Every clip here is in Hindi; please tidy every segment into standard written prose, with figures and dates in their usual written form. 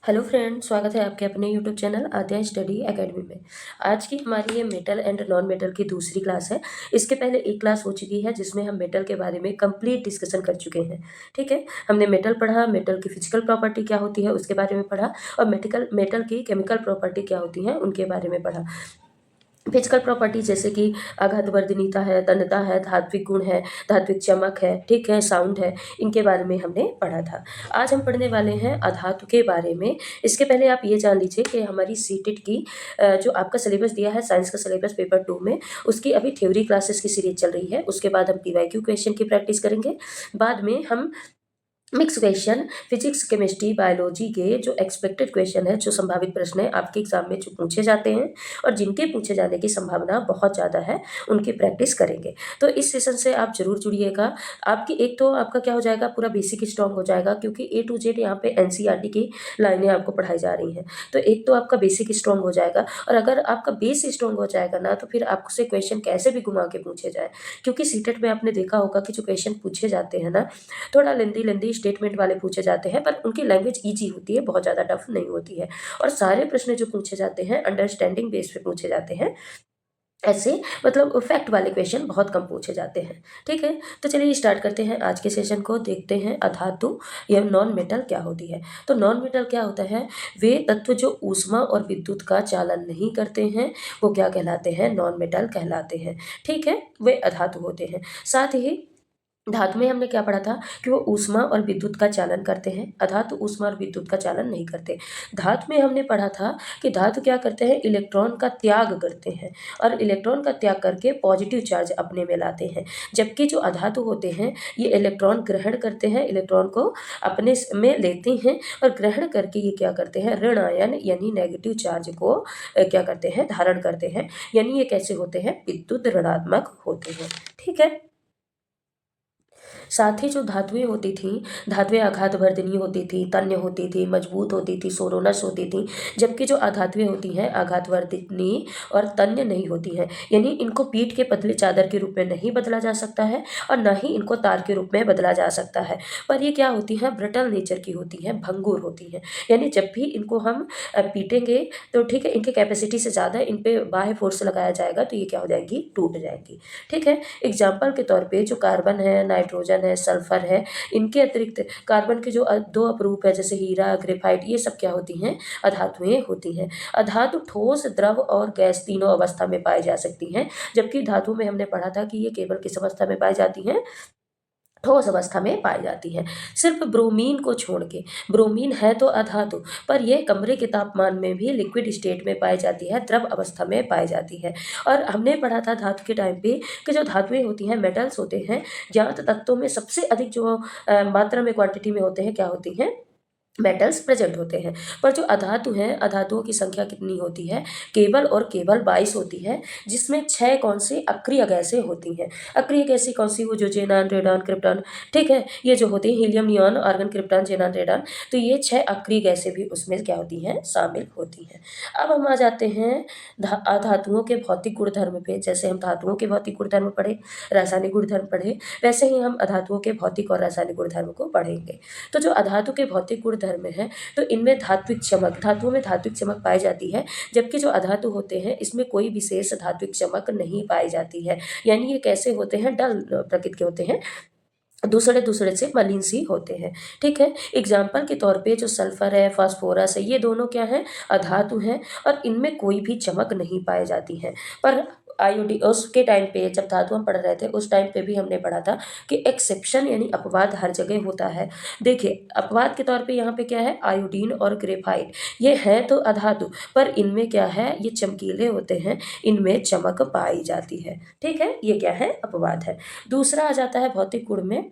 हेलो फ्रेंड, स्वागत है आपके अपने यूट्यूब चैनल आद्या स्टडी एकेडमी में। आज की हमारी ये मेटल एंड नॉन मेटल की दूसरी क्लास है। इसके पहले एक क्लास हो चुकी है जिसमें हम मेटल के बारे में कंप्लीट डिस्कशन कर चुके हैं। ठीक है, हमने मेटल पढ़ा, मेटल की फिजिकल प्रॉपर्टी क्या होती है उसके बारे में पढ़ा, और मेटल की केमिकल प्रॉपर्टी क्या होती है उनके बारे में पढ़ा। फिजिकल प्रॉपर्टी जैसे कि आघातवर्धनीयता है, तन्यता है, धात्विक गुण है, धात्विक चमक है, ठीक है, साउंड है, इनके बारे में हमने पढ़ा था। आज हम पढ़ने वाले हैं अधातु के बारे में। इसके पहले आप ये जान लीजिए कि हमारी सीटेट की जो आपका सिलेबस दिया है, साइंस का सिलेबस पेपर 2 में, उसकी अभी थ्योरी क्लासेस की सीरीज चल रही है। उसके बाद हम पीवाईक्यू क्वेश्चन की प्रैक्टिस करेंगे। बाद में हम mix question, physics, chemistry, biology के जो एक्सपेक्टेड क्वेश्चन है, जो संभावित प्रश्न है आपके एग्जाम में जो पूछे जाते हैं और जिनके पूछे जाने की संभावना बहुत ज़्यादा है, उनकी प्रैक्टिस करेंगे। तो इस सेशन से आप जरूर जुड़िएगा। आपकी एक तो आपका क्या हो जाएगा, पूरा बेसिक स्ट्रॉन्ग हो जाएगा, क्योंकि ए टू जेड यहाँ पे एनसीईआरटी की लाइनें आपको पढ़ाई जा रही हैं। तो एक तो आपका बेसिक स्ट्रॉन्ग हो जाएगा, और अगर आपका बेस स्ट्रॉन्ग हो जाएगा ना, तो फिर आपसे क्वेश्चन कैसे भी घुमा के पूछे जाए, क्योंकि सीटेट में आपने देखा होगा कि जो क्वेश्चन पूछे जाते हैं ना, थोड़ा लेंदी लेंदी स्टेटमेंट वाले पूछे जाते हैं, पर उनकी लैंग्वेज ईजी होती है, बहुत ज़्यादा टफ नहीं होती है। और सारे प्रश्न जो पूछे जाते हैं अंडरस्टैंडिंग बेस पे पूछे जाते हैं। ऐसे मतलब फैक्ट वाले क्वेश्चन बहुत कम पूछे जाते हैं। ठीक है, तो चलिए स्टार्ट करते हैं आज के सेशन को। देखते हैं अधातु या नॉन मेटल क्या होती है। तो नॉन मेटल क्या होता है? वे तत्व जो ऊष्मा और विद्युत का चालन नहीं करते हैं, वो क्या कहलाते हैं? नॉन मेटल कहलाते हैं। ठीक है, वे अधातु होते हैं। साथ ही धातु में हमने क्या पढ़ा था कि वो ऊष्मा और विद्युत का चालन करते हैं, अधातु ऊष्मा और विद्युत का चालन नहीं करते। धातु में हमने पढ़ा था कि धातु क्या करते हैं? इलेक्ट्रॉन का त्याग करते हैं, और इलेक्ट्रॉन का त्याग करके पॉजिटिव चार्ज अपने में लाते हैं। जबकि जो अधातु होते हैं, ये इलेक्ट्रॉन ग्रहण करते हैं, इलेक्ट्रॉन को अपने में लेते हैं, और ग्रहण करके ये क्या करते हैं? ऋण आयन यानी नेगेटिव चार्ज को क्या करते हैं? धारण करते हैं। यानी ये कैसे होते हैं? विद्युत ऋणात्मक होते हैं। ठीक है, साथ ही जो धातुएं होती थी, धातुएं आघातवर्धनीय होती थी, तन्य होती थी, मजबूत होती थी, सोरोनस होती थी। जबकि जो आघातुएं होती हैं, आघातवर्धनीय और तन्य नहीं होती हैं। यानी इनको पीठ के पतले चादर के रूप में नहीं बदला जा सकता है, और न ही इनको तार के रूप में बदला जा सकता है। पर ये क्या होती हैं? ब्रिटल नेचर की होती हैं, भंगुर होती हैं। यानी जब भी इनको हम पीटेंगे, तो ठीक है, इनके कैपेसिटी से ज़्यादा इन पे बाह्य फोर्स लगाया जाएगा, तो ये क्या हो जाएगी? टूट जाएंगी। ठीक है, एग्जाम्पल के तौर पे जो कार्बन है, नाइट्रोजन है, सल्फर है, इनके अतिरिक्त कार्बन के जो दो अपरूप है, जैसे हीरा, ग्रेफाइट, ये सब क्या होती हैं? अधातुएं होती हैं। अधातु ठोस, द्रव और गैस तीनों अवस्था में पाई जा सकती हैं। जबकि धातु में हमने पढ़ा था कि ये केवल किस अवस्था में पाई जाती हैं? ठोस अवस्था में पाई जाती है। सिर्फ ब्रोमीन को छोड़ के, ब्रोमीन है तो अधातु, पर यह कमरे के तापमान में भी लिक्विड स्टेट में पाई जाती है, द्रव अवस्था में पाई जाती है। और हमने पढ़ा था धातु के टाइम पे कि जो धातुएं होती हैं, मेटल्स होते हैं, ज्ञात तत्वों में सबसे अधिक जो मात्रा में, क्वांटिटी में होते हैं, क्या होती हैं? मेटल्स प्रेजेंट होते हैं। पर जो अधातु हैं, अधातुओं की संख्या कितनी होती है? केवल और केवल 22 होती है, जिसमें 6 कौन सी अक्रिय गैसें होती हैं। अक्रिय गैसें कौन सी? वो जो जेनान, रेडान, क्रिप्टॉन, ठीक है, ये जो होती हैं helium, neon, argon, krypton, जेनान, radon, तो ये 6 अक्रिय गैसें भी उसमें क्या होती हैं? शामिल होती हैं। अब हम आ जाते हैं अधातुओं के भौतिक गुणधर्म पे। जैसे हम धातुओं के भौतिक गुणधर्म पढ़े, रासायनिक गुणधर्म पढ़े, वैसे ही हम अधातुओं के भौतिक और रासायनिक गुणधर्म को पढ़ेंगे। तो जो अधातु के भौतिक गुणधर्म है, तो इनमें धात्विक चमक, धातुओं में धात्विक चमक पाई जाती है। जबकि जो अधातु होते हैं, इसमें कोई विशेष धात्विक चमक नहीं पाई जाती है। यानी ये कैसे होते हैं? डल प्रकृति के होते हैं, दूसरे दूसरे से मलिन सी होते हैं। ठीक है, एग्जाम्पल के तौर पे जो सल्फर है, फास्फोरस है, ये दोनों क्या है? अधातु हैं, और इनमें कोई भी चमक नहीं पाई जाती है। पर आयोडीन, उसके टाइम पे जब धातु हम पढ़ रहे थे, उस टाइम पे भी हमने पढ़ा था कि एक्सेप्शन यानी अपवाद हर जगह होता है। देखिए, अपवाद के तौर पे यहाँ पे क्या है? आयोडीन और ग्रेफाइट, ये है तो अधातु, पर इनमें क्या है? ये चमकीले होते हैं, इनमें चमक पाई जाती है। ठीक है, ये क्या है? अपवाद है। दूसरा आ जाता है भौतिक गुण में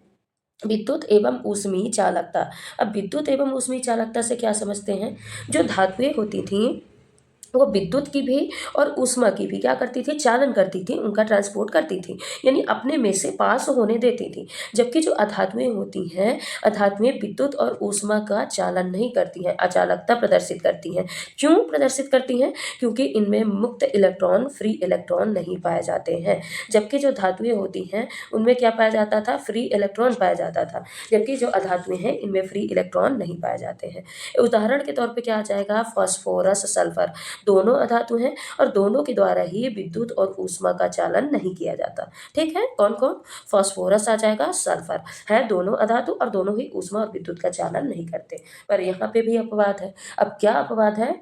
विद्युत एवं ऊष्मीय चालकता। अब विद्युत एवं ऊष्मीय चालकता से क्या समझते हैं? जो धातुएं होती थी, वो विद्युत की भी और ऊष्मा की भी क्या करती थी, चालन करती थी, उनका ट्रांसपोर्ट करती थी, यानी अपने में से पास होने देती थी। जबकि जो अधातुएं होती हैं, अधातुएं विद्युत और ऊष्मा का चालन नहीं करती हैं, अचालकता प्रदर्शित करती हैं। क्यों प्रदर्शित करती हैं? क्योंकि इनमें मुक्त इलेक्ट्रॉन, फ्री इलेक्ट्रॉन नहीं पाए जाते हैं। जबकि जो धातुएं होती हैं उनमें क्या पाया जाता था, फ्री इलेक्ट्रॉन पाया जाता था। जबकि जो अधातुएं हैं इनमें फ्री इलेक्ट्रॉन नहीं पाए जाते हैं। उदाहरण के तौर पे क्या आ जाएगा, फास्फोरस, सल्फर, दोनों अधातु हैं और दोनों के द्वारा ही विद्युत और ऊष्मा का चालन नहीं किया जाता। ठीक है, कौन कौन, फास्फोरस आ जाएगा, सल्फर है, दोनों अधातु और दोनों ही ऊष्मा और विद्युत का चालन नहीं करते। पर यहाँ पे भी अपवाद है। अब क्या अपवाद है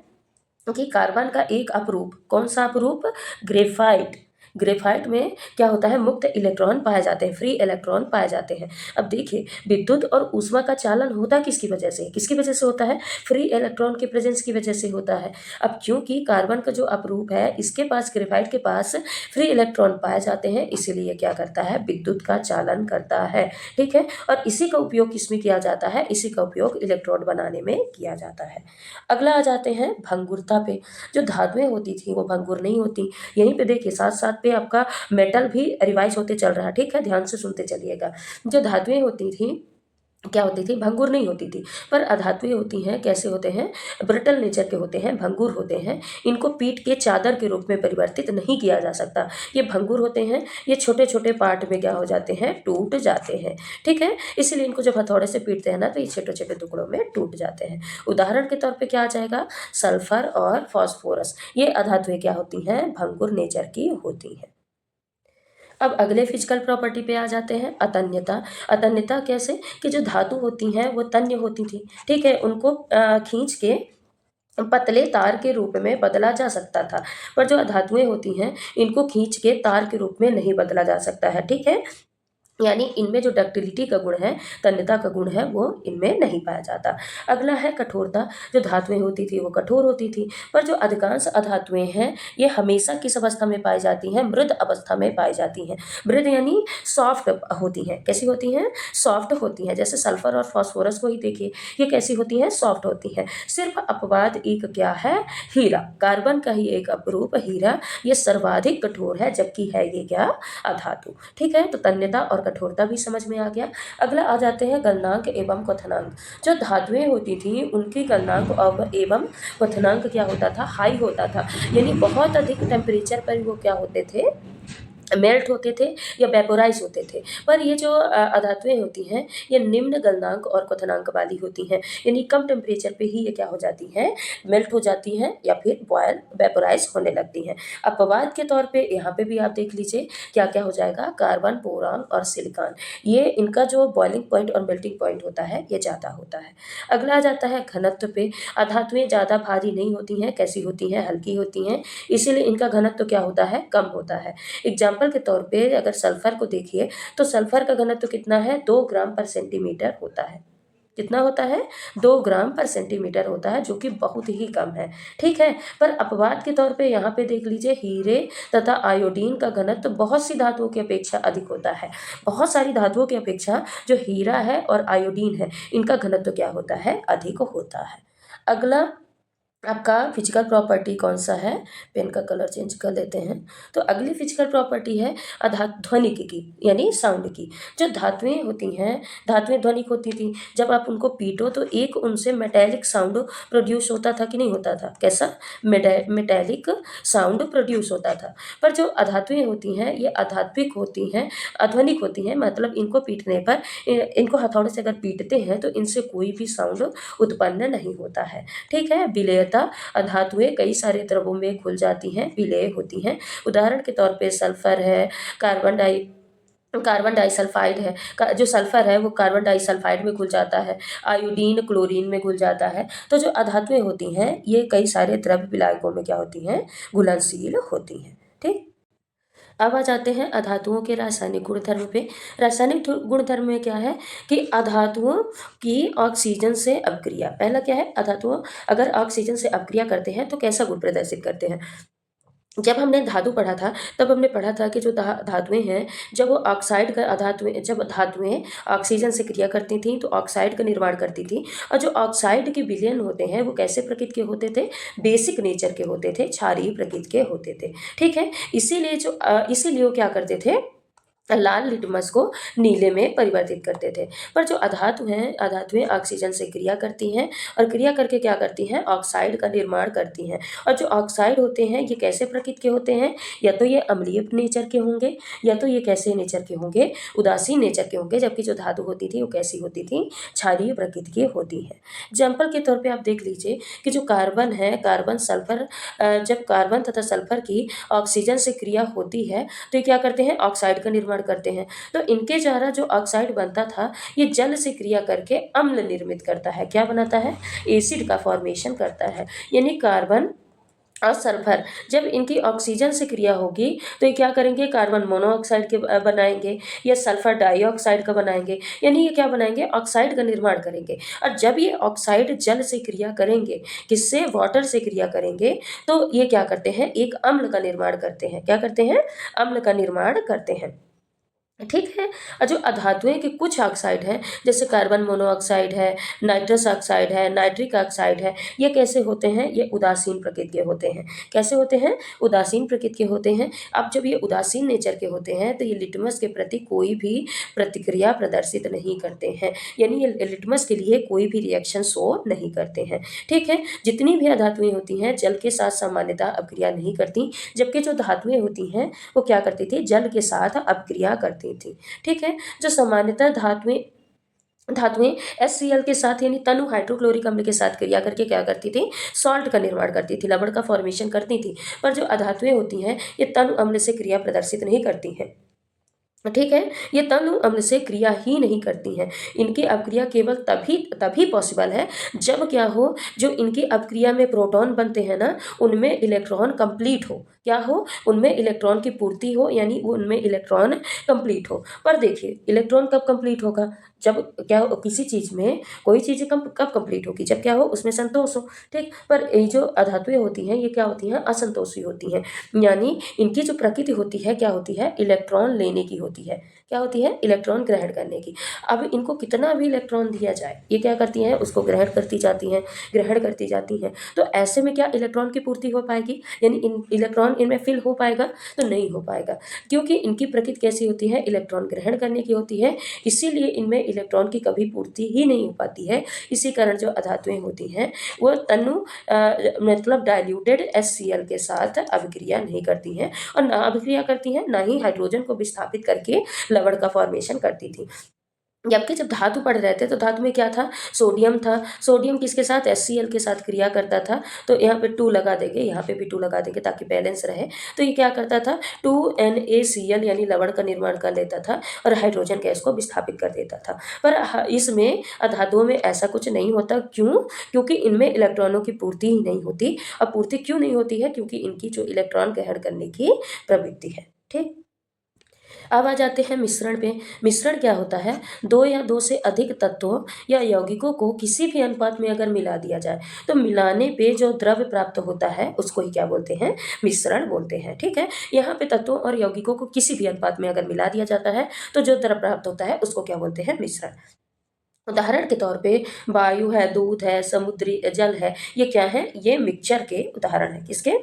कि कार्बन का एक अपरूप, कौन सा अपरूप, ग्रेफाइट, ग्रेफाइट में क्या होता है, मुक्त इलेक्ट्रॉन पाए जाते हैं, फ्री इलेक्ट्रॉन पाए जाते हैं। अब देखिए विद्युत और ऊष्मा का चालन होता किसकी वजह से, किसकी वजह से होता है, फ्री इलेक्ट्रॉन के प्रेजेंस की वजह से होता है। अब क्योंकि कार्बन का जो अपरूप है इसके पास, ग्रेफाइट के पास फ्री इलेक्ट्रॉन पाए जाते हैं, इसीलिए क्या करता है, विद्युत का चालन करता है। ठीक है, और इसी का उपयोग किसमें किया जाता है, इसी का उपयोग इलेक्ट्रोड बनाने में किया जाता है। अगला आ जाते हैं भंगुरता पे। जो धातुएं होती थी वो भंगुर नहीं होती। यहीं पे देखिए साथ साथ पे आपका मेटल भी रिवाइज होते चल रहा है। ठीक है, ध्यान से सुनते चलिएगा। जो धातुएं होती थी क्या होती थी, भंगुर नहीं होती थी। पर अधातुएं होती हैं, कैसे होते हैं, ब्रिटल नेचर के होते हैं, भंगुर होते हैं। इनको पीट के चादर के रूप में परिवर्तित नहीं किया जा सकता। ये भंगुर होते हैं, ये छोटे छोटे पार्ट में क्या हो जाते हैं, टूट जाते हैं। ठीक है, इसलिए इनको जब हथौड़े से पीटते हैं ना तो ये छोटे छोटे टुकड़ों में टूट जाते हैं। उदाहरण के तौर पर क्या आ जाएगा, सल्फर और फॉस्फोरस, ये अधातुएं क्या होती हैं, भंगुर नेचर की होती हैं। अब अगले फिजिकल प्रॉपर्टी पे आ जाते हैं, अतन्यता। अतन्यता कैसे, कि जो धातु होती हैं वो तन्य होती थी। ठीक है, उनको खींच के पतले तार के रूप में बदला जा सकता था। पर जो धातुएं होती हैं इनको खींच के तार के रूप में नहीं बदला जा सकता है। ठीक है, यानी इनमें जो डक्टिलिटी का गुण है, तन्यता का गुण है, वो इनमें नहीं पाया जाता। अगला है कठोरता। जो धातुएं होती थी वो कठोर होती थी, पर जो अधिकांश अधातुएं हैं ये हमेशा किस अवस्था में पाई जाती हैं, मृद अवस्था में पाई जाती हैं। मृद यानी सॉफ्ट होती हैं। कैसी होती हैं, सॉफ्ट होती हैं। जैसे सल्फर और फास्फोरस को ही देखिए, ये कैसी होती हैं, सॉफ्ट होती हैं। सिर्फ अपवाद एक क्या है, हीरा, कार्बन का ही एक अपरूप हीरा, ये सर्वाधिक कठोर है, जबकि है ये क्या, अधातु। ठीक है, तो तन्यता और कठोरता भी समझ में आ गया। अगला आ जाते हैं गलनांक एवं क्वथनांक। जो धातुएं होती थी उनकी गलनांक एवं क्वथनांक क्या होता था, हाई होता था। यानी बहुत अधिक टेम्परेचर पर वो क्या होते थे, मेल्ट होते थे या वेपोराइज होते थे। पर ये जो अधातुएं होती हैं ये निम्न गलनांक और क्वथनांक वाली होती हैं, यानी कम टेम्परेचर पे ही ये क्या हो जाती हैं, मेल्ट हो जाती हैं या फिर बॉयल, वेपोराइज होने लगती हैं। अपवाद के तौर पे यहाँ पे भी आप देख लीजिए क्या क्या हो जाएगा, कार्बन, बोरान और सिलिकॉन, ये इनका जो बॉइलिंग पॉइंट और मेल्टिंग पॉइंट होता है ये ज़्यादा होता है। अगला आ जाता है घनत्व पे। अधातुएं ज़्यादा भारी नहीं होती हैं, कैसी होती हैं, हल्की होती हैं, इसीलिए इनका घनत्व क्या होता है, कम होता है। एग्जाम्पल के तौर पे अगर सल्फर को देखिए तो सल्फर का घनत्व कितना है, 2 ग्राम पर सेंटीमीटर होता है। कितना होता है, 2 ग्राम पर सेंटीमीटर होता है, जो कि बहुत ही कम है। ठीक है, पर अपवाद के तौर पे यहाँ पे देख लीजिए हीरे तथा आयोडीन का घनत्व बहुत सी धातुओं की अपेक्षा अधिक होता है। बहुत सारी धातुओं की अपेक्षा जो हीरा है और आयोडीन है इनका घनत्व क्या होता है, अधिक होता है। अगला आपका फिजिकल प्रॉपर्टी कौन सा है, पेन का कलर चेंज कर लेते हैं। तो अगली फिजिकल प्रॉपर्टी है ध्वनिक की, यानी साउंड की। जो धातुएं होती हैं, धातुएं ध्वनिक होती थी, जब आप उनको पीटो तो एक उनसे मेटेलिक साउंड प्रोड्यूस होता था कि नहीं होता था, कैसा, मेटेलिक साउंड प्रोड्यूस होता था। पर जो अधातुएं होती हैं ये अधात्विक होती हैं, अध्वनिक होती हैं, मतलब इनको पीटने पर, इनको हथौड़े से अगर पीटते हैं तो इनसे कोई भी साउंड उत्पन्न नहीं होता है। ठीक है, विलेयता, धातुएं कई सारे द्रवों में घुल जाती हैं, विलेय होती हैं। उदाहरण के तौर पे सल्फर है, कार्बन डाइसल्फाइड है, जो सल्फर है वो कार्बन डाइसल्फाइड में घुल जाता है, आयोडीन क्लोरीन में घुल जाता है। तो जो अधातुएं होती हैं ये कई सारे द्रव्य विलायकों में क्या होती हैं, घुलनशील होती हैं। ठीक, अब आ जाते हैं अधातुओं के रासायनिक गुणधर्म पे। रासायनिक गुणधर्म में क्या है कि अधातुओं की ऑक्सीजन से अपक्रिया। पहला क्या है, अधातुओं अगर ऑक्सीजन से अपक्रिया करते हैं तो कैसा गुण प्रदर्शित करते हैं, जब हमने धातु पढ़ा था तब हमने पढ़ा था कि जो धातुएं हैं, जब वो ऑक्साइड का धातुएं जब धातुएं ऑक्सीजन से क्रिया करती थी तो ऑक्साइड का निर्माण करती थी। और जो ऑक्साइड के विलयन होते हैं वो कैसे प्रकृति के होते थे, बेसिक नेचर के होते थे, क्षारीय प्रकृति के होते थे। ठीक है, इसीलिए वो क्या करते थे, लाल लिटमस को नीले में परिवर्तित करते थे। पर जो अधातु हैं, अधातुएं ऑक्सीजन से क्रिया करती हैं और क्रिया करके क्या करती हैं, ऑक्साइड का निर्माण करती हैं। और जो ऑक्साइड होते हैं ये कैसे प्रकृति के होते हैं, या तो ये अम्लीय नेचर के होंगे या तो ये कैसे नेचर के होंगे, उदासीन नेचर के होंगे। जबकि जो धातु होती थी वो कैसी होती थी, क्षारीय प्रकृति की होती है। एग्जाम्पल के तौर पर आप देख लीजिए कि जो कार्बन है, कार्बन सल्फर, जब कार्बन तथा सल्फर की ऑक्सीजन से क्रिया होती है तो ये क्या करते हैं, ऑक्साइड का निर्माण करते हैं। तो इनके द्वारा जो ऑक्साइड बनता था ये जल से क्रिया करके अम्ल निर्मित करता है। क्या बनाता है, एसिड का फॉर्मेशन करता है। यानी कार्बन और सल्फर जब इनकी ऑक्सीजन से क्रिया होगी तो ये क्या करेंगे, कार्बन मोनोऑक्साइड के बनाएंगे या सल्फर डाइऑक्साइड का बनाएंगे। यानी ये क्या बनाएंगे, ऑक्साइड का निर्माण करेंगे। और जब ये ऑक्साइड जल से क्रिया करेंगे, किससे, वाटर से क्रिया करेंगे, तो ये क्या करते हैं, एक अम्ल का निर्माण करते हैं। क्या करते हैं, अम्ल का निर्माण करते हैं। ठीक है। और जो अधातुएं के कुछ ऑक्साइड हैं, जैसे कार्बन मोनोऑक्साइड है, नाइट्रस ऑक्साइड है, नाइट्रिक ऑक्साइड है, ये कैसे होते हैं, ये उदासीन प्रकृति के होते हैं। कैसे होते हैं, उदासीन प्रकृति के होते हैं। अब जब ये उदासीन नेचर के होते हैं तो ये लिटमस के प्रति कोई भी प्रतिक्रिया प्रदर्शित नहीं करते हैं। यानी ये लिटमस के लिए कोई भी रिएक्शन शो नहीं करते हैं। ठीक है, जितनी भी अधातुएं होती हैं जल के साथ सामान्यतः अपक्रिया नहीं करती, जबकि जो धातुएं होती हैं वो क्या करती थी, जल के साथ अपक्रिया करती थी। ठीक है, जो सामान्यतः धातुएं धातुएं HCl के साथ यानी तनु हाइड्रोक्लोरिक अम्ल के साथ क्रिया करके क्या करती थी, सॉल्ट का निर्माण करती थी, लवण का फॉर्मेशन करती थी। पर जो अधातुएं होती हैं ये तनु अम्ल से क्रिया प्रदर्शित नहीं करती हैं। ठीक है, ये तनु अम्ल से क्रिया ही नहीं करती हैं। इनकी अपक्रिया केवल तभी तभी पॉसिबल है जब क्या हो, जो इनकी अपक्रिया में प्रोटॉन बनते हैं ना, उनमें इलेक्ट्रॉन कंप्लीट हो। क्या हो, उनमें इलेक्ट्रॉन की पूर्ति हो, यानी उनमें इलेक्ट्रॉन कंप्लीट हो। पर देखिए इलेक्ट्रॉन कब कंप्लीट होगा, जब क्या हो, किसी चीज़ में कोई चीज़ कब कंप्लीट होगी, जब क्या हो, उसमें संतोष हो। ठीक, पर ये जो अधातुएं होती हैं ये क्या होती हैं, असंतोषी होती हैं। यानी इनकी जो प्रकृति होती है क्या होती है, इलेक्ट्रॉन लेने की होती है। क्या होती है, इलेक्ट्रॉन ग्रहण करने की। अब इनको कितना भी इलेक्ट्रॉन दिया जाए ये क्या करती हैं, उसको ग्रहण करती जाती हैं, ग्रहण करती जाती हैं। तो ऐसे में क्या इलेक्ट्रॉन की पूर्ति हो पाएगी, यानी इलेक्ट्रॉन इनमें फिल हो पाएगा, तो नहीं हो पाएगा। क्योंकि इनकी प्रकृति कैसी होती है, इलेक्ट्रॉन ग्रहण करने की होती है, इसीलिए इनमें इलेक्ट्रॉन की कभी पूर्ति ही नहीं हो पाती है। इसी कारण जो अधातुएं होती हैं वो मतलब डाइल्यूटेड HCl के साथ अभिक्रिया नहीं करती हैं, और ना अभिक्रिया करती हैं, ना ही हाइड्रोजन को विस्थापित करके लवण का फॉर्मेशन करती थी। जबकि जब धातु पढ़ रहे थे तो धातु में क्या था, सोडियम था। सोडियम किसके साथ, HCl के साथ क्रिया करता था। तो यहाँ पे 2 लगा देंगे, यहाँ पे भी 2 लगा देंगे ताकि बैलेंस रहे। तो ये क्या करता था, 2NaCl यानी लवण का निर्माण कर लेता था और हाइड्रोजन गैस को विस्थापित कर देता था। पर इसमें धातुओं में ऐसा कुछ नहीं होता। क्यों, क्योंकि इनमें इलेक्ट्रॉनों की पूर्ति ही नहीं होती। अब पूर्ति क्यों नहीं होती है, क्योंकि इनकी जो इलेक्ट्रॉन ग्रहण करने की प्रवृत्ति है। ठीक, अब आ जाते हैं मिश्रण पे। मिश्रण क्या होता है, 2 या 2 से अधिक तत्वों या यौगिकों को किसी भी अनुपात में अगर मिला दिया जाए तो मिलाने पे जो द्रव्य प्राप्त होता है उसको ही क्या बोलते हैं, मिश्रण बोलते हैं। ठीक है, यहाँ पे तत्वों और यौगिकों को किसी भी अनुपात में अगर मिला दिया जाता है तो जो द्रव्य प्राप्त होता है उसको क्या बोलते हैं, मिश्रण। उदाहरण के तौर पे वायु है, दूध है, समुद्री जल है, ये क्या है, ये मिक्सचर के उदाहरण है। किसके,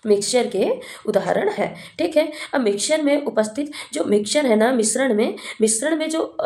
मिक्सचर के उदाहरण है। ठीक है, अब मिक्सचर में उपस्थित जो मिक्सचर है ना, मिश्रण में जो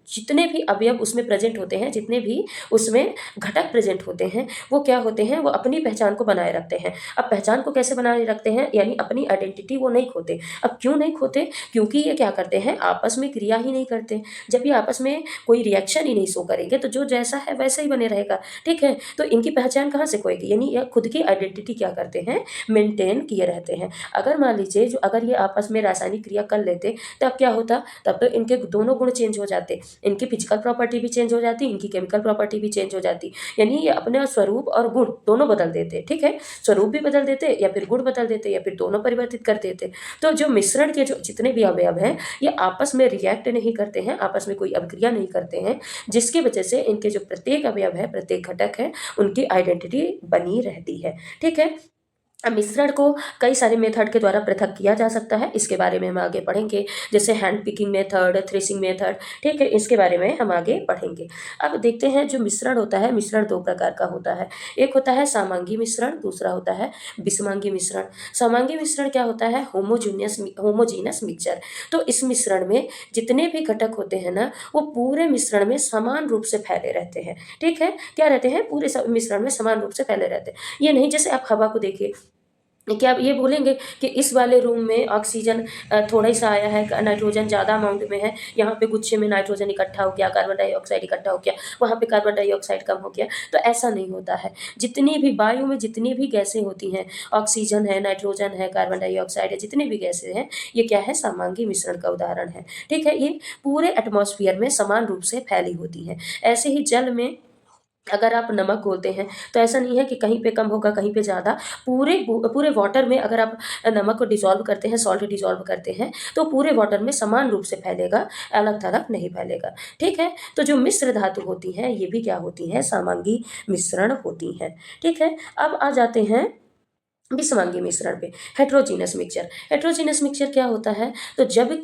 जितने भी अवयव उसमें प्रेजेंट होते हैं, जितने भी उसमें घटक प्रेजेंट होते हैं, वो क्या होते हैं, वो अपनी पहचान को बनाए रखते हैं। अब पहचान को कैसे बनाए रखते हैं, यानी अपनी आइडेंटिटी वो नहीं खोते। अब क्यों नहीं खोते, क्योंकि ये क्या करते हैं, आपस में क्रिया ही नहीं करते। जब ये आपस में कोई रिएक्शन ही नहीं शो करेंगे तो जो जैसा है वैसा ही बने रहेगा। ठीक है, तो इनकी पहचान कहाँ से खोएगी, यानी यह खुद की आइडेंटिटी क्या करते हैं, मेंटेन किए रहते हैं। अगर मान लीजिए जो अगर ये आपस में रासायनिक क्रिया कर लेते तब क्या होता, तब तो इनके दोनों गुण चेंज हो जाते, इनकी फिजिकल प्रॉपर्टी भी चेंज हो जाती, इनकी केमिकल प्रॉपर्टी भी चेंज हो जाती, यानी ये अपने स्वरूप और गुण दोनों बदल देते। ठीक है, स्वरूप भी बदल देते या फिर गुण बदल देते या फिर दोनों परिवर्तित कर देते। तो जो मिश्रण के जो जितने भी अवयव हैं ये आपस में रिएक्ट नहीं करते हैं, आपस में कोई अभिक्रिया नहीं करते हैं, जिसकी वजह से इनके जो प्रत्येक अवयव है, प्रत्येक घटक है, उनकी आइडेंटिटी बनी रहती है। ठीक है, अब मिश्रण को कई सारे मेथड के द्वारा पृथक किया जा सकता है, इसके बारे में हम आगे पढ़ेंगे, जैसे hand picking method, threshing method. ठीक है, इसके बारे में हम आगे पढ़ेंगे। अब देखते हैं जो मिश्रण होता है, मिश्रण दो प्रकार का होता है। एक होता है समांगी मिश्रण, दूसरा होता है विषमांगी मिश्रण। समांगी मिश्रण क्या होता है, होमोजीनस मिक्सचर। तो इस मिश्रण में जितने भी घटक होते हैं ना, वो पूरे मिश्रण में समान रूप से फैले रहते हैं। ठीक है, क्या रहते हैं, पूरे मिश्रण में समान रूप से फैले रहते हैं। ये नहीं जैसे आप हवा को देखिए, क्या आप ये बोलेंगे कि इस वाले रूम में ऑक्सीजन थोड़ा ही सा आया है, नाइट्रोजन ज़्यादा अमाउंट में है, यहाँ पे गुच्छे में नाइट्रोजन इकट्ठा हो गया, कार्बन डाइऑक्साइड इकट्ठा हो गया, वहाँ पे कार्बन डाइऑक्साइड कम हो गया। तो ऐसा नहीं होता है। जितनी भी वायु में जितनी भी गैसें होती हैं, ऑक्सीजन है, नाइट्रोजन है, कार्बन डाइऑक्साइड है, जितनी भी गैसें हैं, ये क्या है, समांगी मिश्रण का उदाहरण है। ठीक है, ये पूरे एटमॉस्फेयर में समान रूप से फैली होती हैं। ऐसे ही जल में अगर आप नमक घोलते हैं तो ऐसा नहीं है कि कहीं पे कम होगा कहीं पे ज़्यादा, पूरे वाटर में अगर आप नमक को डिसॉल्व करते हैं, सॉल्ट डिसॉल्व करते हैं, तो पूरे वाटर में समान रूप से फैलेगा, अलग थलग नहीं फैलेगा। ठीक है, तो जो मिश्र धातु होती हैं ये भी क्या होती हैं, समांगी मिश्रण होती हैं। ठीक है, अब आ जाते हैं विषमांगी मिश्रण पे, हेट्रोजीनस मिक्सचर। हेट्रोजीनस मिक्सचर क्या होता है, तो जब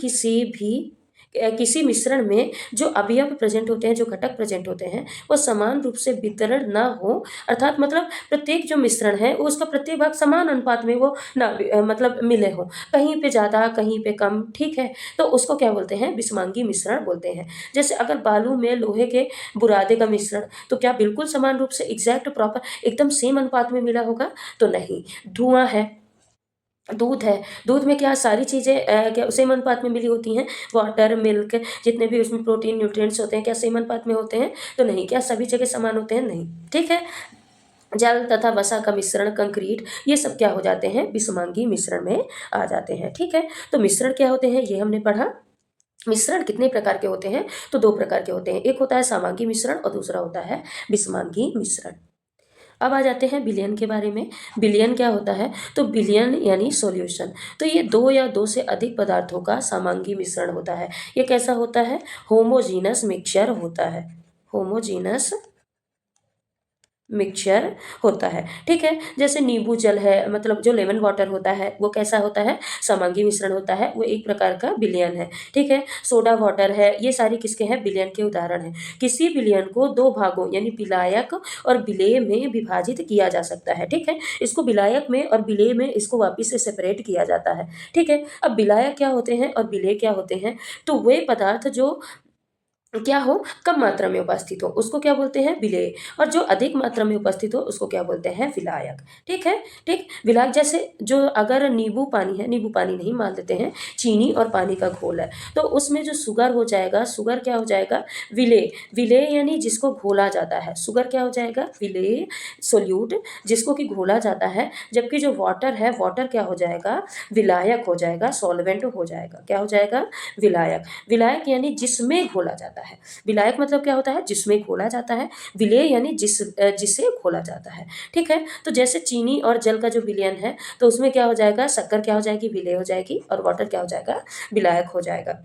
किसी मिश्रण में जो अवयव प्रेजेंट होते हैं, जो घटक प्रेजेंट होते हैं, वो समान रूप से वितरण ना हो, अर्थात मतलब प्रत्येक जो मिश्रण है वो उसका प्रत्येक भाग समान अनुपात में वो ना मतलब मिले हो, कहीं पे ज़्यादा कहीं पे कम। ठीक है, तो उसको क्या बोलते हैं, विषमांगी मिश्रण बोलते हैं। जैसे अगर बालू में लोहे के बुरादे का मिश्रण, तो क्या बिल्कुल समान रूप से एग्जैक्ट प्रॉपर एकदम सेम अनुपात में मिला होगा, तो नहीं। धुआं है, दूध है, दूध में क्या सारी चीज़ें क्या सेम अनुपात में मिली होती हैं, वाटर, मिल्क, जितने भी उसमें प्रोटीन, न्यूट्रिएंट्स होते हैं, क्या सेम अनुपात में होते हैं, तो नहीं। क्या सभी जगह समान होते हैं, नहीं। ठीक है, जल तथा वसा का मिश्रण, कंक्रीट, ये सब क्या हो जाते हैं, विषमांगी मिश्रण में आ जाते हैं। ठीक है, तो मिश्रण क्या होते हैं ये हमने पढ़ा। मिश्रण कितने प्रकार के होते हैं, तो दो प्रकार के होते हैं, एक होता है समांगी मिश्रण और दूसरा होता है विषमांगी मिश्रण। अब आ जाते हैं विलयन के बारे में। विलयन क्या होता है, तो विलयन यानी सॉल्यूशन। तो ये दो या दो से अधिक पदार्थों का समांगी मिश्रण होता है। ये कैसा होता है, होमोजीनस मिक्सचर होता है, होमोजीनस मिक्सचर होता है। ठीक है, जैसे नींबू जल है, मतलब जो लेमन वाटर होता है वो कैसा होता है, समांगी मिश्रण होता है, वो एक प्रकार का विलयन है। ठीक है, सोडा वाटर है, ये सारी किसके हैं, विलयन के उदाहरण हैं। किसी विलयन को दो भागों यानी विलायक और विलेय में विभाजित किया जा सकता है। ठीक है, इसको विलायक में और विलेय में इसको वापिस से सेपरेट किया जाता है। ठीक है, अब विलायक क्या होते हैं और विलेय क्या होते हैं, तो वे पदार्थ जो क्या हो, कम मात्रा में उपस्थित हो उसको क्या बोलते हैं, विलेय, और जो अधिक मात्रा में उपस्थित हो उसको क्या बोलते हैं, विलायक। ठीक है, ठीक, विलायक जैसे जो अगर नींबू पानी है, नींबू पानी नहीं मान लेते हैं, चीनी और पानी का घोल है, तो उसमें जो शुगर हो जाएगा, शुगर क्या हो जाएगा, विलेय। विलेय यानी जिसको घोला जाता है, शुगर क्या हो जाएगा, विलेय, सोल्यूट, जिसको कि घोला जाता है। जबकि जो वाटर है, वाटर क्या हो जाएगा, विलायक हो जाएगा, सॉल्वेंट हो जाएगा, क्या हो जाएगा, विलायक। विलायक यानी जिसमें घोला जाता है, विलायक मतलब क्या होता है, जिसमें घोला जाता है, विलेय यानी जिसे घोला जाता है। ठीक है, तो जैसे चीनी और जल का जो विलयन है, तो उसमें क्या हो जाएगा, शक्कर क्या हो जाएगी, विलेय हो जाएगी, और वाटर क्या हो जाएगा, विलायक हो जाएगा।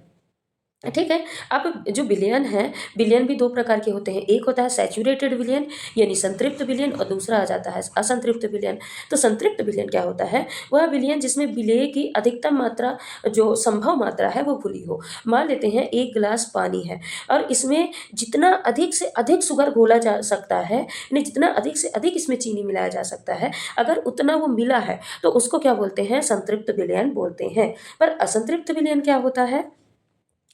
ठीक है, अब जो विलयन है, विलयन भी दो प्रकार के होते हैं, एक होता है सैचुरेटेड विलयन यानी संतृप्त विलयन, और दूसरा आ जाता है असंतृप्त विलयन। तो संतृप्त विलयन क्या होता है, वह विलयन जिसमें विलेय की अधिकतम मात्रा, जो संभव मात्रा है वो खुली हो। मान लेते हैं एक गिलास पानी है और इसमें जितना अधिक से अधिक शुगर घोला जा सकता है, यानी जितना अधिक से अधिक इसमें चीनी मिलाया जा सकता है, अगर उतना वो मिला है तो उसको क्या बोलते हैं, संतृप्त विलयन बोलते हैं। पर असंतृप्त विलयन क्या होता है,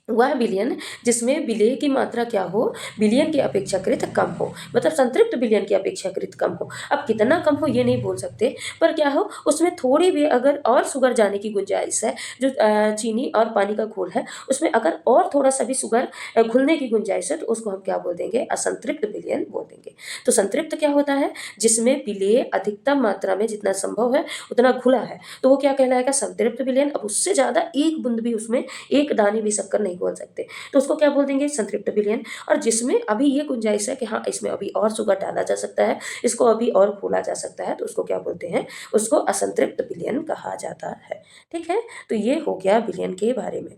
वह विलयन जिसमें विलेय की मात्रा क्या हो, विलयन की अपेक्षाकृत कम हो, मतलब संतृप्त विलयन की अपेक्षाकृत कम हो। अब कितना कम हो ये नहीं बोल सकते, पर क्या हो उसमें थोड़ी भी अगर और शुगर जाने की गुंजाइश है, जो चीनी और पानी का घोल है उसमें अगर और थोड़ा सा भी शुगर घुलने की गुंजाइश है तो उसको हम क्या बोल देंगे, असंतृप्त विलयन बोल देंगे। तो संतृप्त क्या होता है, जिसमें विलेय अधिकतम मात्रा में जितना संभव है उतना घुला है, तो वो क्या कहलाएगा, संतृप्त विलयन। अब उससे ज़्यादा एक बूंद भी उसमें एक दाने भी शक्कर नहीं घोल सकते, तो उसको क्या बोल देंगे, संतृप्त विलयन। और जिसमें अभी ये गुंजाइश है कि हाँ इसमें अभी और शुगर डाला जा सकता है, इसको अभी और घोला जा सकता है, तो उसको क्या बोलते हैं, उसको असंतृप्त विलयन कहा जाता है। ठीक है, तो ये हो गया विलयन के बारे में।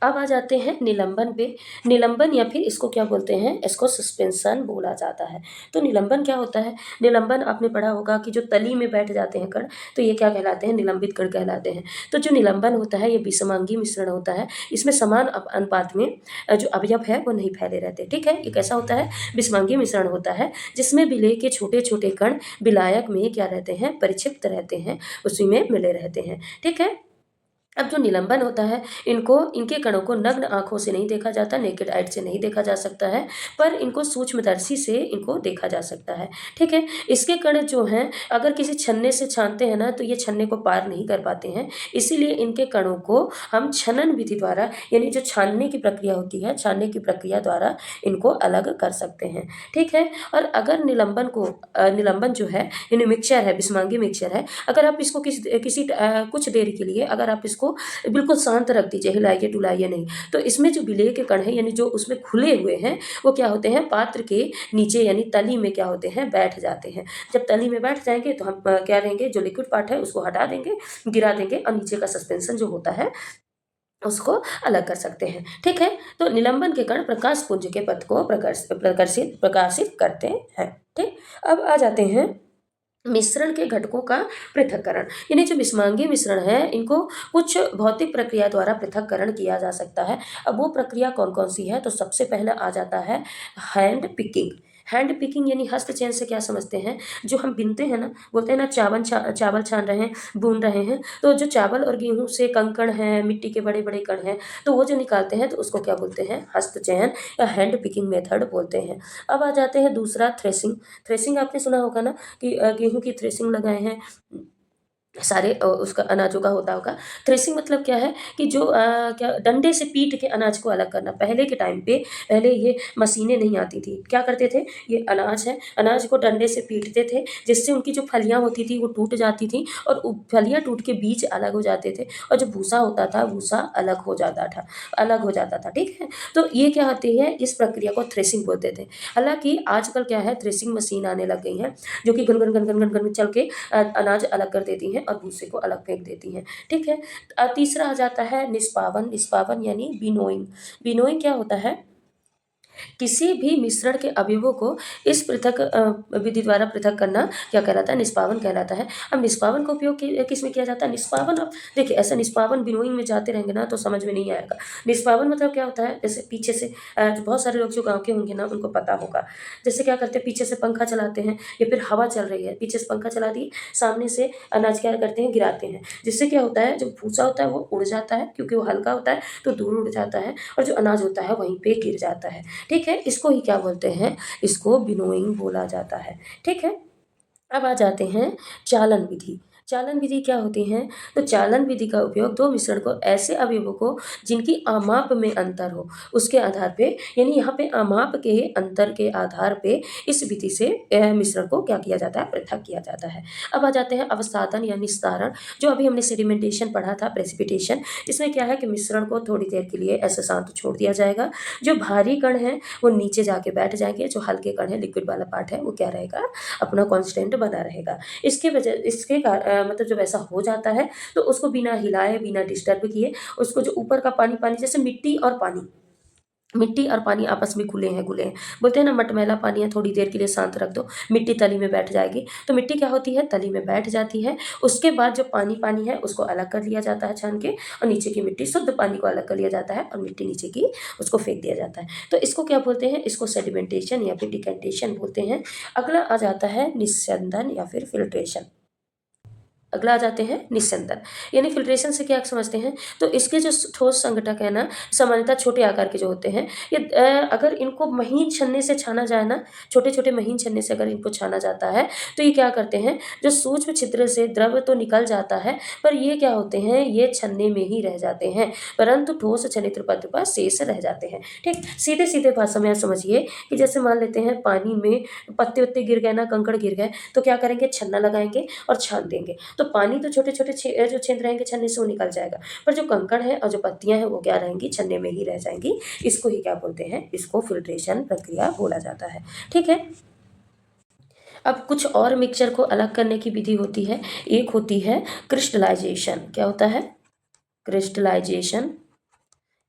अब आ जाते हैं निलंबन पे। निलंबन या फिर इसको क्या बोलते हैं, इसको सस्पेंशन बोला जाता है। तो निलंबन क्या होता है, निलंबन आपने पढ़ा होगा कि जो तली में बैठ जाते हैं कण, तो ये क्या कहलाते हैं, निलंबित कण कहलाते हैं। तो जो निलंबन होता है ये विषमांगी मिश्रण होता है, इसमें समान अनुपात में जो अवयव है वो नहीं फैले रहते। ठीक है, ये कैसा होता है, विषमांगी मिश्रण होता है जिसमें विलेय के छोटे छोटे कण विलायक में क्या रहते हैं, परिक्षिप्त रहते हैं, उसी में मिले रहते हैं। ठीक है, अब जो निलंबन होता है इनको, इनके कणों को नग्न आँखों से नहीं देखा जाता, नेकेड आइड से नहीं देखा जा सकता है, पर इनको सूक्ष्मदर्शी से इनको देखा जा सकता है। ठीक है, इसके कण जो हैं अगर किसी छन्ने से छानते हैं ना तो ये छन्ने को पार नहीं कर पाते हैं, इसीलिए इनके कणों को हम छनन विधि द्वारा, यानी जो छानने की प्रक्रिया होती है, छानने की प्रक्रिया द्वारा इनको अलग कर सकते हैं। ठीक है, और अगर निलंबन को निलंबन जो है यानी मिक्सचर है, विषमांगी मिक्सचर है, अगर आप इसको किसी कुछ देर के लिए अगर आप इसको बिल्कुल शांत रख दीजिए, हिलाइए डुलाइए नहीं, तो इसमें जो विलेय के कण हैं यानी जो उसमें खुले हुए हैं वो क्या होते हैं, पात्र के नीचे यानी तली में क्या होते हैं, बैठ जाते हैं। जब तली में बैठ जाएंगे तो हम क्या रहेंगे, जो लिक्विड पार्ट है उसको हटा देंगे, गिरा देंगे और नीचे का सस्पेंशन जो होता है उसको अलग कर सकते हैं। ठीक है, तो निलंबन के कण प्रकाश पुंज के पथ को प्रकाशित करते हैं। ठीक, अब आ जाते हैं मिश्रण के घटकों का पृथक्करण, यानी जो विषमांगी मिश्रण है इनको कुछ भौतिक प्रक्रिया द्वारा पृथक्करण किया जा सकता है। अब वो प्रक्रिया कौन कौन सी है, तो सबसे पहले आ जाता है हैंड पिकिंग। हैंड पिकिंग यानी हस्तचयन से क्या समझते हैं, जो हम बीनते हैं ना, बोलते हैं ना चावल छान रहे हैं, भून रहे हैं, तो जो चावल और गेहूं से कंकड़ हैं, मिट्टी के बड़े बड़े कण हैं, तो वो जो निकालते हैं तो उसको क्या बोलते हैं, हस्तचयन या हैंड पिकिंग मेथड बोलते हैं। अब आ जाते हैं दूसरा, थ्रेसिंग। थ्रेसिंग आपने सुना होगा ना कि गेहूँ की थ्रेसिंग लगाए हैं, सारे उसका अनाजों का होता होगा। थ्रेसिंग मतलब क्या है कि जो क्या डंडे से पीट के अनाज को अलग करना। पहले के टाइम पे, पहले ये मशीनें नहीं आती थी, क्या करते थे, ये अनाज है, अनाज को डंडे से पीटते थे जिससे उनकी जो फलियाँ होती थी वो टूट जाती थी और फलियाँ टूट के बीज अलग हो जाते थे और जो भूसा होता था भूसा अलग हो जाता था। ठीक है, तो ये क्या होती है, इस प्रक्रिया को थ्रेसिंग बोलते थे। हालांकि आजकल क्या है, थ्रेसिंग मशीन आने लग गई हैं जो कि घन घन घन घन घन घन चल के अनाज अलग कर देती हैं और भूसे को अलग फेंक देती हैं। ठीक है, तीसरा आ जाता है निष्पावन। निष्पावन यानी बिनोइंग। बिनोइंग क्या होता है, किसी भी मिश्रण के अवयवों को इस पृथक विधि द्वारा पृथक करना क्या कहलाता है, निष्पावन कहलाता है। अब निष्पावन का उपयोग किस में किया जाता है, निष्पावन, अब देखिए ऐसा निष्पावन बिनोइंग में जाते रहेंगे ना तो समझ में नहीं आएगा। निष्पावन मतलब क्या होता है, जैसे पीछे से जो बहुत सारे लोग जो गाँव के होंगे ना उनको पता होगा, जैसे क्या करते हैं, पीछे से पंखा चलाते हैं या फिर हवा चल रही है, पीछे से पंखा चला दिए, सामने से अनाज क्या करते हैं, गिराते हैं, जिससे क्या होता है, जो भूसा होता है वो उड़ जाता है क्योंकि वो हल्का होता है तो दूर उड़ जाता है और जो अनाज होता है वहीं पे गिर जाता है। ठीक है, इसको ही क्या बोलते हैं, इसको विनोइंग बोला जाता है। ठीक है, अब आ जाते हैं चालन विधि। चालन विधि क्या होती है, तो चालन विधि का उपयोग दो मिश्रण को ऐसे अवयवों को जिनकी आमाप में अंतर हो उसके आधार पे, यानी यहाँ पे आमाप के अंतर के आधार पे इस विधि से मिश्रण को क्या किया जाता है, पृथक किया जाता है। अब आ जाते हैं अवसादन या निस्तारण, जो अभी हमने सेडिमेंटेशन पढ़ा था, प्रेसिपिटेशन। इसमें क्या है कि मिश्रण को थोड़ी देर के लिए ऐसे शांत छोड़ दिया जाएगा, जो भारी कण है वो नीचे जाके बैठ जाएंगे, जो हल्के कण है लिक्विड वाला पार्ट है वो क्या रहेगा, अपना कांस्टेंट बना रहेगा। मतलब जब ऐसा हो जाता है तो उसको बिना हिलाए बिना डिस्टर्ब किए, उसको जो ऊपर का पानी पानी, जैसे मिट्टी और पानी आपस में घुले हैं, बोलते हैं ना मटमैला पानी है, थोड़ी देर के लिए शांत रख दो, मिट्टी तली में बैठ जाएगी। तो मिट्टी क्या होती है, तली में बैठ जाती है, उसके बाद जो पानी पानी है उसको अलग कर लिया जाता है छान के, और नीचे की मिट्टी, शुद्ध पानी को अलग कर लिया जाता है और मिट्टी नीचे की उसको फेंक दिया जाता है। तो इसको क्या बोलते हैं, इसको सेडिमेंटेशन या फिर डिकेंटेशन बोलते हैं। अगला आ जाता है निस्यंदन या फिर फिल्ट्रेशन। अगला आ जाते हैं निस्यंदन। यानी फिल्ट्रेशन से क्या समझते हैं, तो इसके जो ठोस संघटक है ना, सामान्यतः छोटे आकार के जो होते हैं, ये अगर इनको महीन छन्ने से छाना जाए ना, छोटे छोटे महीन छन्ने से अगर इनको छाना जाता है, तो ये क्या करते हैं, जो सूक्ष्म छिद्र से द्रव तो निकल जाता है, पर ये क्या होते हैं, ये छन्ने में ही रह जाते हैं, परंतु ठोस छनित्र पद पर शेष रह जाते हैं। ठीक, सीधे सीधे भाषा में समझिए कि जैसे मान लेते हैं पानी में पत्ते वत्ते गिर गए ना, कंकड़ गिर गए, तो क्या करेंगे, छन्ना लगाएंगे और छान देंगे, तो पानी तो छोटे छोटे जो छेद रहेंगे छन्ने से वो निकल जाएगा, पर जो कंकड़ है और जो पत्तियां हैं वो क्या रहेंगी, छन्ने में ही रह जाएंगी। इसको ही क्या बोलते हैं, इसको फिल्ट्रेशन प्रक्रिया बोला जाता है। ठीक है, अब कुछ और मिक्सचर को अलग करने की विधि होती है। एक होती है क्रिस्टलाइजेशन। क्या होता है, क्रिस्टलाइजेशन।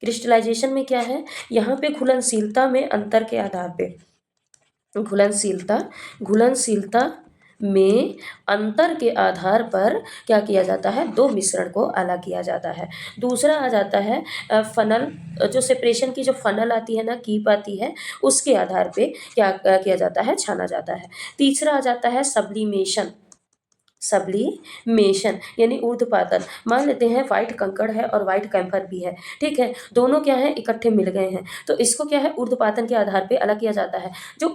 क्रिस्टलाइजेशन में क्या है, यहाँ पे घुलनशीलता में अंतर के आधार पे, घुलनशीलता घुलनशीलता में अंतर के आधार पर क्या किया जाता है, दो मिश्रण को अलग किया जाता है। दूसरा आ जाता है फनल, जो सेपरेशन की जो फनल आती है ना, कीप आती है, उसके आधार पे क्या किया जाता है, छाना जाता है। तीसरा आ जाता है सब्लिमेशन। सब्लिमेशन यानी ऊर्ध्वपातन। मान लेते हैं वाइट कंकड़ है और वाइट कैम्फर भी है, ठीक है, दोनों क्या है, इकट्ठे मिल गए हैं, तो इसको क्या है, ऊर्ध्वपातन के आधार पे अलग किया जाता है। जो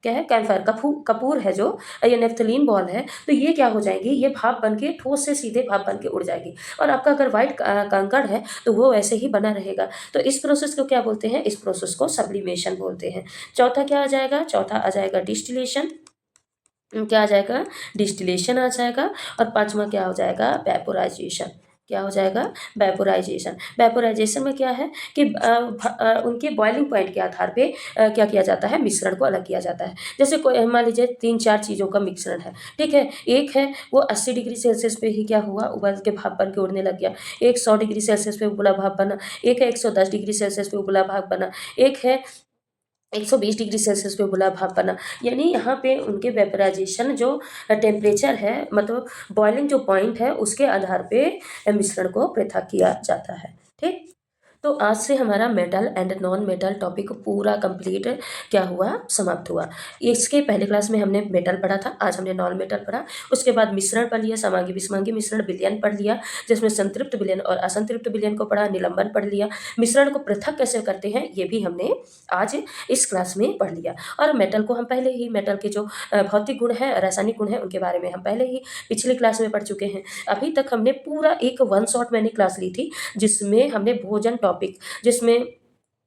क्या है, कैम्फर कपूर है, जो ये नेफ्थलीन बॉल है, तो ये क्या हो जाएगी, ये भाप बन के ठोस से सीधे भाप बन के उड़ जाएगी, और आपका अगर वाइट कंकड़ है तो वो वैसे ही बना रहेगा। तो इस प्रोसेस को क्या बोलते हैं, इस प्रोसेस को सब्लिमेशन बोलते हैं। चौथा क्या आ जाएगा, चौथा आ जाएगा डिस्टिलेशन। क्या आ जाएगा, डिस्टिलेशन आ जाएगा। और पांचवा क्या हो जाएगा, वेपोराइजेशन। क्या हो जाएगा, वेपोराइजेशन। वेपोराइजेशन में क्या है कि उनके बॉइलिंग पॉइंट के आधार पे क्या किया जाता है, मिश्रण को अलग किया जाता है। जैसे कोई मान लीजिए 3-4 चीज़ों का मिश्रण है, ठीक है, एक है वो 80 डिग्री सेल्सियस पे ही क्या हुआ, उबल के भाप बन के उड़ने लग गया। एक 100 डिग्री सेल्सियस पे उबला भाप बना। एक है 110 डिग्री सेल्सियस पे उबला भाप बना। एक है 120 डिग्री सेल्सियस पे उबला भाप बना। यानी यहाँ पे उनके वेपराइजेशन जो टेम्परेचर है, मतलब बॉइलिंग जो पॉइंट है, उसके आधार पे मिश्रण को पृथक किया जाता है। ठीक, तो आज से हमारा metal and non metal topic पूरा कंप्लीट क्या हुआ, समाप्त हुआ। इसके पहले क्लास में हमने मेटल पढ़ा था, आज हमने नॉन मेटल पढ़ा। उसके बाद मिश्रण पढ़ लिया, समांगी विषमांगी मिश्रण, विलयन पढ़ लिया, जिसमें संतृप्त विलयन और असंतृप्त विलयन को पढ़ा, निलंबन पढ़ लिया, मिश्रण को पृथक कैसे करते हैं ये भी हमने आज इस क्लास में पढ़ लिया। और मेटल को हम पहले ही, मेटल के जो भौतिक गुण है, रासायनिक गुण है, उनके बारे में हम पहले ही पिछली क्लास में पढ़ चुके हैं। अभी तक हमने पूरा एक वन शॉट मैंने क्लास ली थी, जिसमें हमने भोजन टॉपिक, जिसमें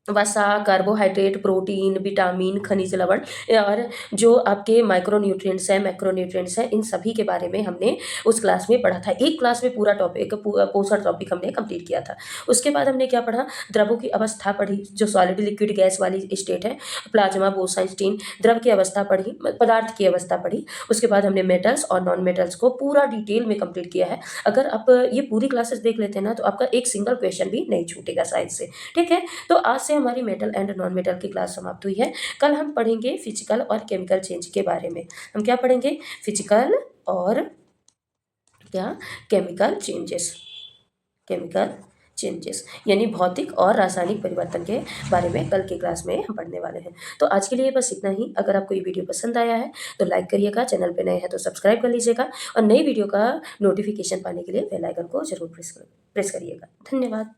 वसा, कार्बोहाइड्रेट, प्रोटीन, विटामिन, खनिज लवण और जो आपके माइक्रोन्यूट्रिएंट्स हैं, मैक्रोन्यूट्रिएंट्स हैं, इन सभी के बारे में हमने उस क्लास में पढ़ा था। एक क्लास में पूरा टॉपिक, पोषण टॉपिक हमने कंप्लीट किया था। उसके बाद हमने क्या पढ़ा, द्रवों की अवस्था पढ़ी, जो सॉलिड लिक्विड गैस वाली स्टेट है, प्लाज्मा, बोसाइंस्टीन, द्रव की अवस्था पढ़ी, पदार्थ की अवस्था पढ़ी। उसके बाद हमने मेटल्स और नॉन मेटल्स को पूरा डिटेल में कंप्लीट किया है। अगर आप ये पूरी क्लासेस देख लेते हैं ना, तो आपका एक सिंगल क्वेश्चन भी नहीं छूटेगा साइंस से। ठीक है, तो आज से हमारी मेटल एंड नॉन मेटल की क्लास समाप्त हुई है। कल हम पढ़ेंगे फिजिकल और केमिकल चेंज के बारे में। हम क्या पढ़ेंगे, फिजिकल और क्या, केमिकल चेंजेस। केमिकल चेंजेस यानी भौतिक और रासायनिक परिवर्तन के बारे में कल की क्लास में हम पढ़ने वाले हैं। तो आज के लिए बस इतना ही। अगर आपको ये वीडियो पसंद आया है तो लाइक करिएगा, चैनल पे नए हैं तो सब्सक्राइब कर लीजिएगा, और नई वीडियो का नोटिफिकेशन पाने के लिए बेल आइकन को जरूर प्रेस करिएगा। धन्यवाद।